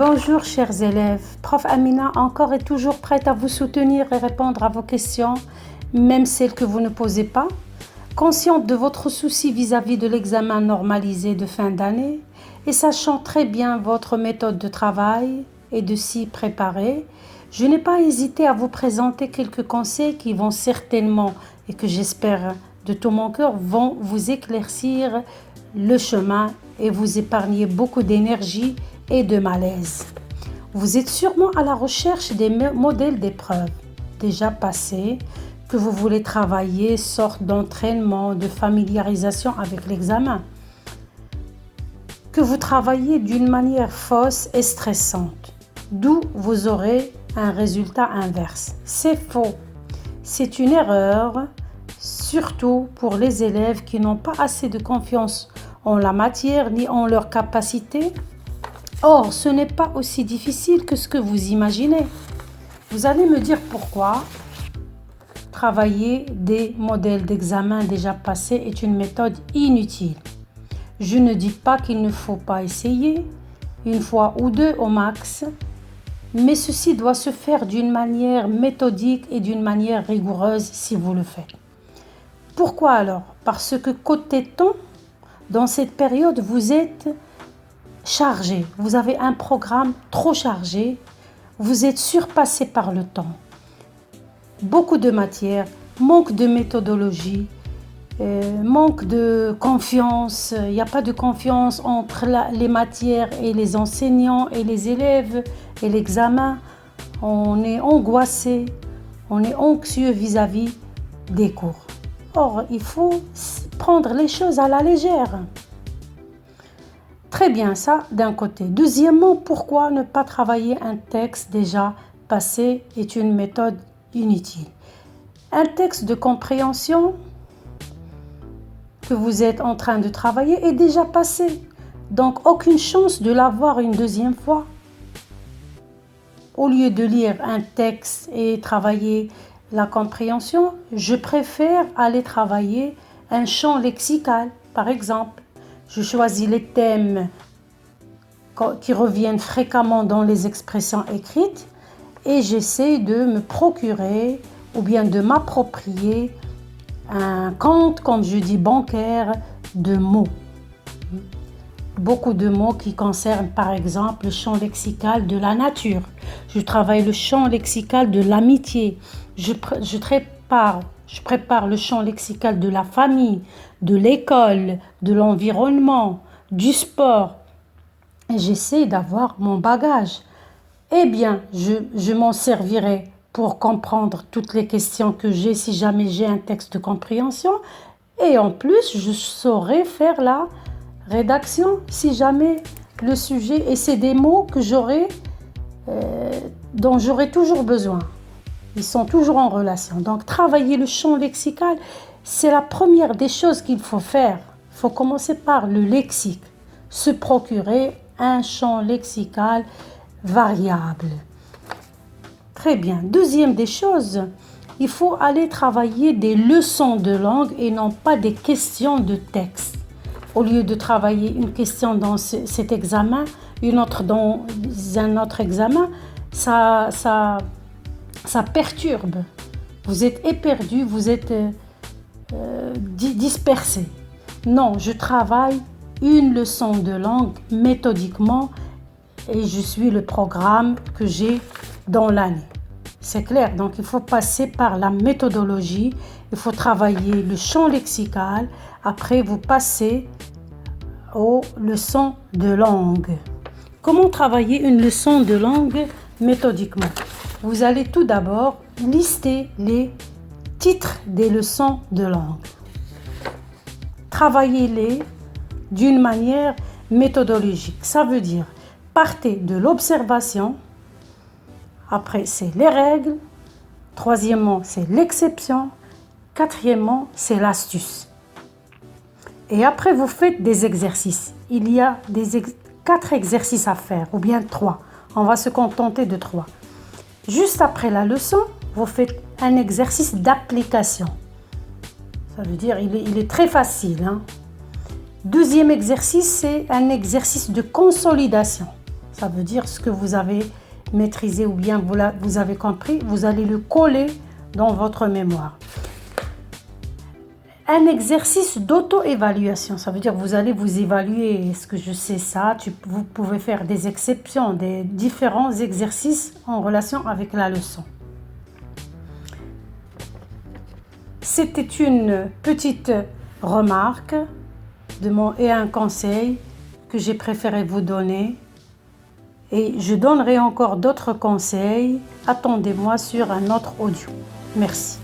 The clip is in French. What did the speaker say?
Bonjour chers élèves, Prof Amina encore et toujours prête à vous soutenir et répondre à vos questions, même celles que vous ne posez pas. Consciente de votre souci vis-à-vis de l'examen normalisé de fin d'année et sachant très bien votre méthode de travail et de s'y préparer, je n'ai pas hésité à vous présenter quelques conseils qui vont certainement, et que j'espère de tout mon cœur, vont vous éclaircir le chemin et vous épargner beaucoup d'énergie et de malaise. Vous êtes sûrement à la recherche des modèles d'épreuves déjà passés que vous voulez travailler, sorte d'entraînement, de familiarisation avec l'examen, que vous travaillez d'une manière fausse et stressante, d'où vous aurez un résultat inverse. C'est faux. C'est une erreur, surtout pour les élèves qui n'ont pas assez de confiance en la matière ni en leurs capacités. Or, ce n'est pas aussi difficile que ce que vous imaginez. Vous allez me dire pourquoi travailler des modèles d'examen déjà passés est une méthode inutile. Je ne dis pas qu'il ne faut pas essayer, une fois ou deux au max, mais ceci doit se faire d'une manière méthodique et d'une manière rigoureuse si vous le faites. Pourquoi alors? Parce que côté temps, dans cette période, vous êtes chargé, vous avez un programme trop chargé, vous êtes surpassé par le temps. Beaucoup de matière, manque de méthodologie, manque de confiance, il n'y a pas de confiance entre les matières et les enseignants et les élèves et l'examen. On est angoissé, on est anxieux vis-à-vis des cours. Or, il faut prendre les choses à la légère. Très bien, ça d'un côté. Deuxièmement, pourquoi ne pas travailler un texte déjà passé est une méthode inutile. Un texte de compréhension que vous êtes en train de travailler est déjà passé. Donc, aucune chance de l'avoir une deuxième fois. Au lieu de lire un texte et travailler la compréhension, je préfère aller travailler un champ lexical, par exemple. Je choisis les thèmes qui reviennent fréquemment dans les expressions écrites et j'essaie de me procurer ou bien de m'approprier un compte, comme je dis, bancaire de mots. Beaucoup de mots qui concernent par exemple le champ lexical de la nature. Je travaille le champ lexical de l'amitié. Je prépare le champ lexical de la famille, de l'école, de l'environnement, du sport. Et j'essaie d'avoir mon bagage. Eh bien, je m'en servirai pour comprendre toutes les questions que j'ai si jamais j'ai un texte de compréhension. Et en plus, je saurai faire la rédaction si jamais le sujet, et c'est des mots que dont j'aurai toujours besoin. Ils sont toujours en relation. Donc, travailler le champ lexical, c'est la première des choses qu'il faut faire. Il faut commencer par le lexique. Se procurer un champ lexical variable. Très bien. Deuxième des choses, il faut aller travailler des leçons de langue et non pas des questions de texte. Au lieu de travailler une question dans cet examen, une autre dans un autre examen, ça perturbe. Vous êtes éperdu, vous êtes dispersé. Non, je travaille une leçon de langue méthodiquement et je suis le programme que j'ai dans l'année. C'est clair, donc il faut passer par la méthodologie, il faut travailler le champ lexical, après vous passez aux leçons de langue. Comment travailler une leçon de langue méthodiquement? Vous allez tout d'abord lister les titres des leçons de langue. Travaillez-les d'une manière méthodologique. Ça veut dire, partez de l'observation. Après, c'est les règles. Troisièmement, c'est l'exception. Quatrièmement, c'est l'astuce. Et après, vous faites des exercices. Il y a 4 exercices à faire, ou bien 3. On va se contenter de 3. Juste après la leçon, vous faites un exercice d'application. Ça veut dire, il est très facile. Deuxième exercice, c'est un exercice de consolidation. Ça veut dire ce que vous avez maîtrisé ou bien vous avez compris, vous allez le coller dans votre mémoire. Un exercice d'auto-évaluation, ça veut dire vous allez vous évaluer. Est-ce que je sais ça? Vous pouvez faire des exceptions, des différents exercices en relation avec la leçon. C'était une petite remarque et un conseil que j'ai préféré vous donner. Et je donnerai encore d'autres conseils. Attendez-moi sur un autre audio. Merci.